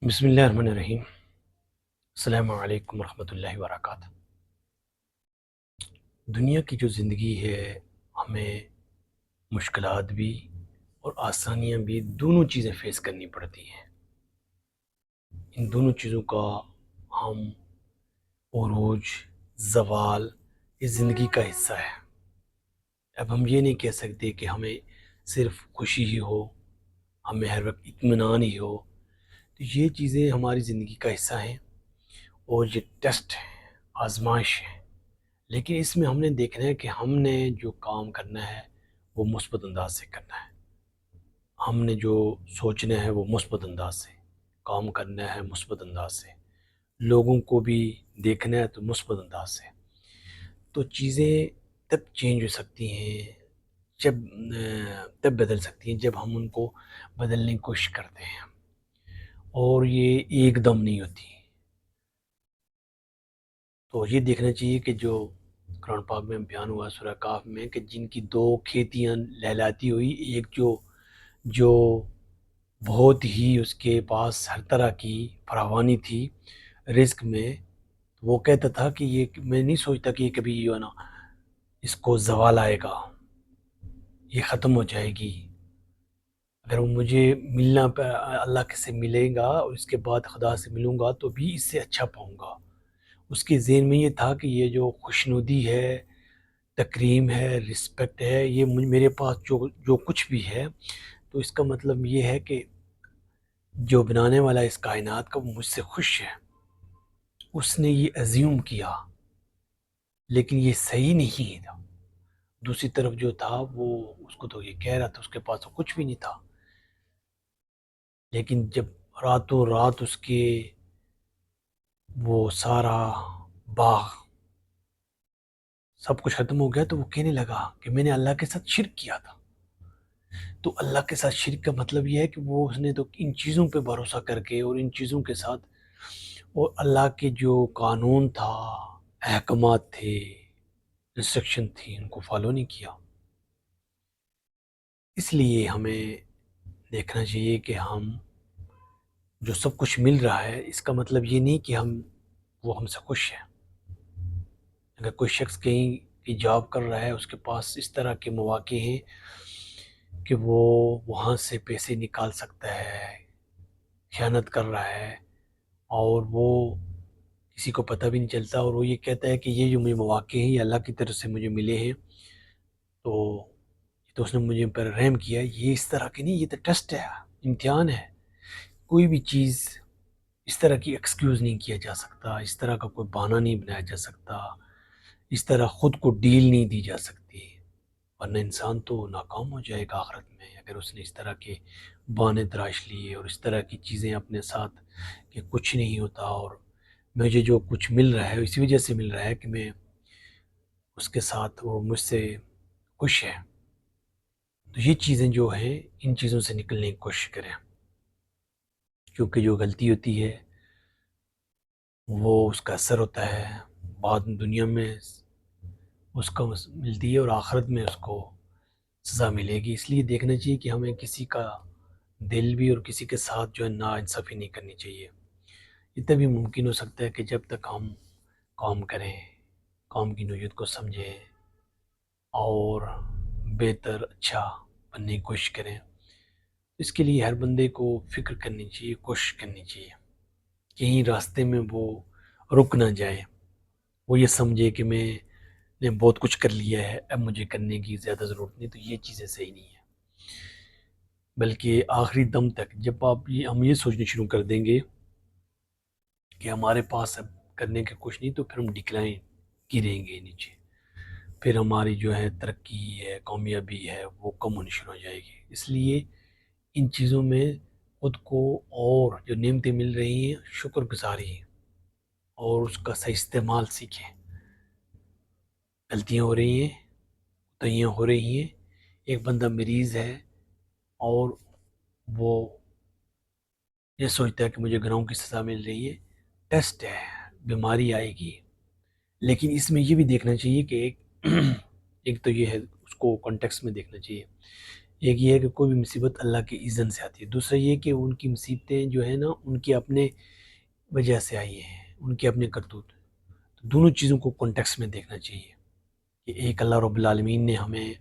بسم اللہ الرحمن الرحیم۔ السلام علیکم ورحمۃ اللہ وبرکاتہ۔ دنیا کی جو زندگی ہے ہمیں مشکلات بھی اور آسانیاں بھی دونوں چیزیں فیس کرنی پڑتی ہیں۔ ان دونوں چیزوں کا ہم عروج زوال اس زندگی کا حصہ ہے۔ اب ہم یہ نہیں کہہ سکتے کہ ہمیں صرف خوشی ہی ہو، ہمیں ہر وقت اطمینان ہی ہو، تو یہ چیزیں ہماری زندگی کا حصہ ہیں اور یہ ٹیسٹ ہے، آزمائش ہے۔ لیکن اس میں ہم نے دیکھنا ہے کہ ہم نے جو کام کرنا ہے وہ مثبت انداز سے کرنا ہے، ہم نے جو سوچنا ہے وہ مثبت انداز سے کام کرنا ہے، مثبت انداز سے لوگوں کو بھی دیکھنا ہے تو مثبت انداز سے۔ تو چیزیں تب چینج ہو سکتی ہیں جب تب بدل سکتی ہیں جب ہم ان کو بدلنے کی کوشش کرتے ہیں، اور یہ ایک دم نہیں ہوتی۔ تو یہ دیکھنا چاہیے کہ جو قرآن پاک میں بیان ہوا سورہ کاف میں کہ جن کی دو کھیتیاں لہلاتی ہوئی، ایک جو بہت ہی اس کے پاس ہر طرح کی فراوانی تھی رزق میں، وہ کہتا تھا کہ یہ میں نہیں سوچتا کہ یہ کبھی یہ نا اس کو زوال آئے گا، یہ ختم ہو جائے گی، اگر مجھے ملنا اللہ کے سے ملے گا اور اس کے بعد خدا سے ملوں گا تو بھی اس سے اچھا پاؤں گا۔ اس کے ذہن میں یہ تھا کہ یہ جو خوشنودی ہے، تکریم ہے، رسپیکٹ ہے، یہ میرے پاس جو کچھ بھی ہے، تو اس کا مطلب یہ ہے کہ جو بنانے والا اس کائنات کا وہ مجھ سے خوش ہے۔ اس نے یہ ازیوم کیا لیکن یہ صحیح نہیں تھا۔ دوسری طرف جو تھا وہ اس کو تو یہ کہہ رہا تھا اس کے پاس تو کچھ بھی نہیں تھا، لیکن جب راتوں رات اس کے وہ سارا باغ سب کچھ ختم ہو گیا تو وہ کہنے لگا کہ میں نے اللہ کے ساتھ شرک کیا تھا۔ تو اللہ کے ساتھ شرک کا مطلب یہ ہے کہ وہ اس نے تو ان چیزوں پہ بھروسہ کر کے اور ان چیزوں کے ساتھ اور اللہ کے جو قانون تھا، احکامات تھے، انسٹرکشن تھی، ان کو فالو نہیں کیا۔ اس لیے ہمیں دیکھنا چاہیے کہ ہم جو سب کچھ مل رہا ہے اس کا مطلب یہ نہیں کہ وہ ہم سے خوش ہے۔ اگر کوئی شخص کہیں کی جاب کر رہا ہے، اس کے پاس اس طرح کے مواقع ہیں کہ وہ وہاں سے پیسے نکال سکتا ہے، خیانت کر رہا ہے، اور وہ کسی کو پتہ بھی نہیں چلتا، اور وہ یہ کہتا ہے کہ یہ جو مجھے مواقع ہیں یہ اللہ کی طرف سے مجھے ملے ہیں، تو اس نے مجھے پر رحم کیا۔ یہ اس طرح کی نہیں، یہ تو ٹیسٹ ہے، امتحان ہے۔ کوئی بھی چیز اس طرح کی ایکسکیوز نہیں کیا جا سکتا، اس طرح کا کوئی بہانہ نہیں بنایا جا سکتا، اس طرح خود کو ڈیل نہیں دی جا سکتی، ورنہ انسان تو ناکام ہو جائے گا آخرت میں اگر اس نے اس طرح کے بہانے تراش لیے اور اس طرح کی چیزیں اپنے ساتھ کہ کچھ نہیں ہوتا اور مجھے جو کچھ مل رہا ہے اسی وجہ سے مل رہا ہے کہ میں اس کے ساتھ وہ مجھ سے خوش ہے۔ تو یہ چیزیں جو ہیں ان چیزوں سے نکلنے کی کوشش کریں، کیونکہ جو غلطی ہوتی ہے وہ اس کا اثر ہوتا ہے بعد دنیا میں اس کو ملتی ہے اور آخرت میں اس کو سزا ملے گی۔ اس لیے دیکھنا چاہیے کہ ہمیں کسی کا دل بھی اور کسی کے ساتھ جو ہے ناانصافی نہیں کرنی چاہیے۔ یہ تبھی ممکن ہو سکتا ہے کہ جب تک ہم کام کریں، کام کی نوعیت کو سمجھیں اور بہتر اچھا بننے کی کوشش کریں۔ اس کے لیے ہر بندے کو فکر کرنی چاہیے، کوشش کرنی چاہیے، کہیں راستے میں وہ رک نہ جائے، وہ یہ سمجھے کہ میں نے بہت کچھ کر لیا ہے اب مجھے کرنے کی زیادہ ضرورت نہیں، تو یہ چیزیں صحیح نہیں ہیں۔ بلکہ آخری دم تک جب ہم یہ سوچنے شروع کر دیں گے کہ ہمارے پاس اب کرنے کا کچھ نہیں، تو پھر ہم ڈکلائن گریں گے نیچے، پھر ہماری جو ہے ترقی ہے، کامیابی ہے، وہ کم ہونی شروع ہو جائے گی۔ اس لیے ان چیزوں میں خود کو اور جو نعمتیں مل رہی ہیں شکر گزاری اور اس کا صحیح استعمال سیکھیں۔ غلطیاں ہو رہی ہیں، تیاں ہو رہی ہیں، ایک بندہ مریض ہے اور وہ یہ سوچتا ہے کہ مجھے گناہوں کی سزا مل رہی ہے، ٹیسٹ ہے، بیماری آئے گی، لیکن اس میں یہ بھی دیکھنا چاہیے کہ ایک تو یہ ہے اس کو کانٹیکس میں دیکھنا چاہیے، ایک یہ ہے کہ کوئی بھی مصیبت اللہ کے اذن سے آتی ہے، دوسرا یہ کہ ان کی مصیبتیں جو ہیں نا ان کی اپنے وجہ سے آئی ہیں، ان کے اپنے کرتوت. تو دونوں چیزوں کو کانٹیکس میں دیکھنا چاہیے کہ ایک اللہ رب العالمین نے ہمیں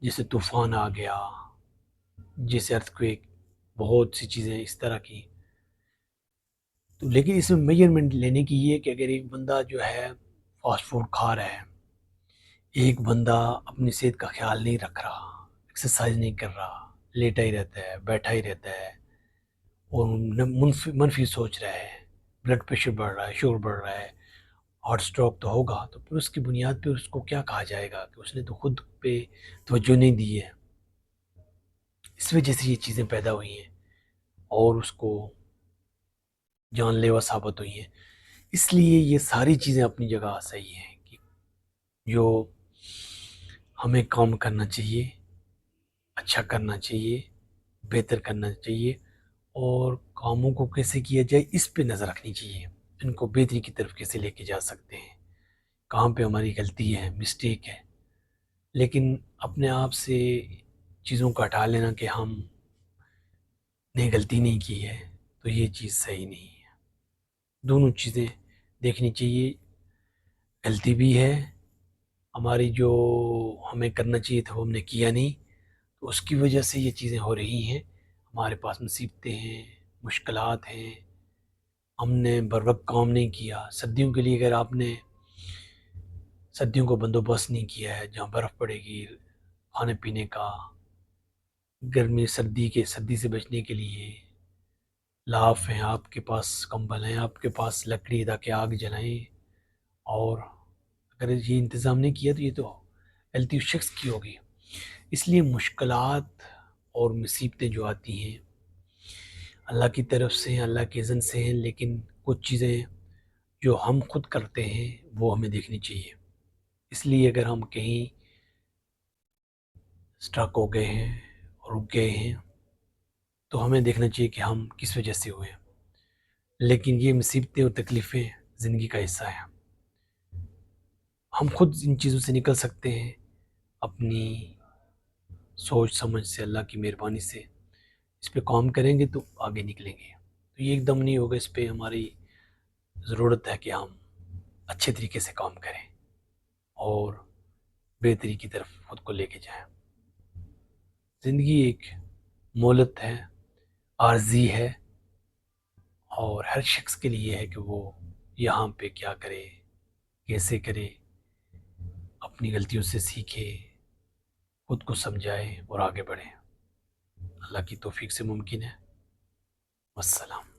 جیسے طوفان آ گیا، جیسے ارتھکویک، بہت سی چیزیں اس طرح کی. تو لیکن اس میں میجرمنٹ لینے کی یہ ہے کہ اگر ایک بندہ جو ہے فاسٹ فوڈ کھا رہا ہے، ایک بندہ اپنی صحت کا خیال نہیں رکھ رہا، ایکسرسائز نہیں کر رہا، لیٹا ہی رہتا ہے، بیٹھا ہی رہتا ہے اور منفی سوچ رہا ہے، بلڈ پریشر بڑھ رہا ہے، شوگر بڑھ رہا ہے، ہارٹ اسٹروک تو ہوگا، تو پھر اس کی بنیاد پہ اس کو کیا کہا جائے گا کہ اس نے تو خود پہ توجہ نہیں دی ہے. اس وجہ سے یہ چیزیں پیدا ہوئی ہیں اور اس کو جان لیوا ثابت ہوئی ہیں. اس لیے یہ ساری چیزیں اپنی جگہ صحیح ہیں کہ جو ہمیں کام کرنا چاہیے، اچھا کرنا چاہیے، بہتر کرنا چاہیے، اور کاموں کو کیسے کیا جائے اس پہ نظر رکھنی چاہیے، ان کو بہتری کی طرف کیسے لے کے جا سکتے ہیں، کہاں پہ ہماری غلطی ہے، مسٹیک ہے. لیکن اپنے آپ سے چیزوں کو ہٹا لینا کہ ہم نے غلطی نہیں کی ہے، تو یہ چیز صحیح نہیں ہے. دونوں چیزیں دیکھنی چاہیے. غلطی بھی ہے ہماری، جو ہمیں کرنا چاہیے تھا وہ ہم نے کیا نہیں، تو اس کی وجہ سے یہ چیزیں ہو رہی ہیں. ہمارے پاس مصیبتیں ہیں، مشکلات ہیں، ہم نے بر وقت کام نہیں کیا. سردیوں کے لیے اگر آپ نے سردیوں کو بندوبست نہیں کیا ہے، جہاں برف پڑے گی، کھانے پینے کا، گرمی سردی سے بچنے کے لیے لاف ہیں آپ کے پاس، کمبل ہیں آپ کے پاس، لکڑی تاکہ آگ جلائیں. اور اگر یہ انتظام نہیں کیا تو یہ تو غلطی اس شخص کی ہوگی. اس لیے مشکلات اور مصیبتیں جو آتی ہیں اللہ کی طرف سے ہیں، اللہ کے اذن سے ہیں، لیکن کچھ چیزیں جو ہم خود کرتے ہیں وہ ہمیں دیکھنی چاہیے. اس لیے اگر ہم کہیں سٹرک ہو گئے ہیں اور رک گئے ہیں تو ہمیں دیکھنا چاہیے کہ ہم کس وجہ سے ہوئے ہیں. لیکن یہ مصیبتیں اور تکلیفیں زندگی کا حصہ ہیں. ہم خود ان چیزوں سے نکل سکتے ہیں اپنی سوچ سمجھ سے، اللہ کی مہربانی سے. اس پہ کام کریں گے تو آگے نکلیں گے. تو یہ ایک دم نہیں ہوگا، اس پہ ہماری ضرورت ہے کہ ہم اچھے طریقے سے کام کریں اور بہتری کی طرف خود کو لے کے جائیں. زندگی ایک مہلت ہے، عارضی ہے، اور ہر شخص کے لیے ہے کہ وہ یہاں پہ کیا کرے، کیسے کرے، اپنی غلطیوں سے سیکھے، خود کو سمجھائے اور آگے بڑھے. اللہ کی توفیق سے ممکن ہے. والسلام.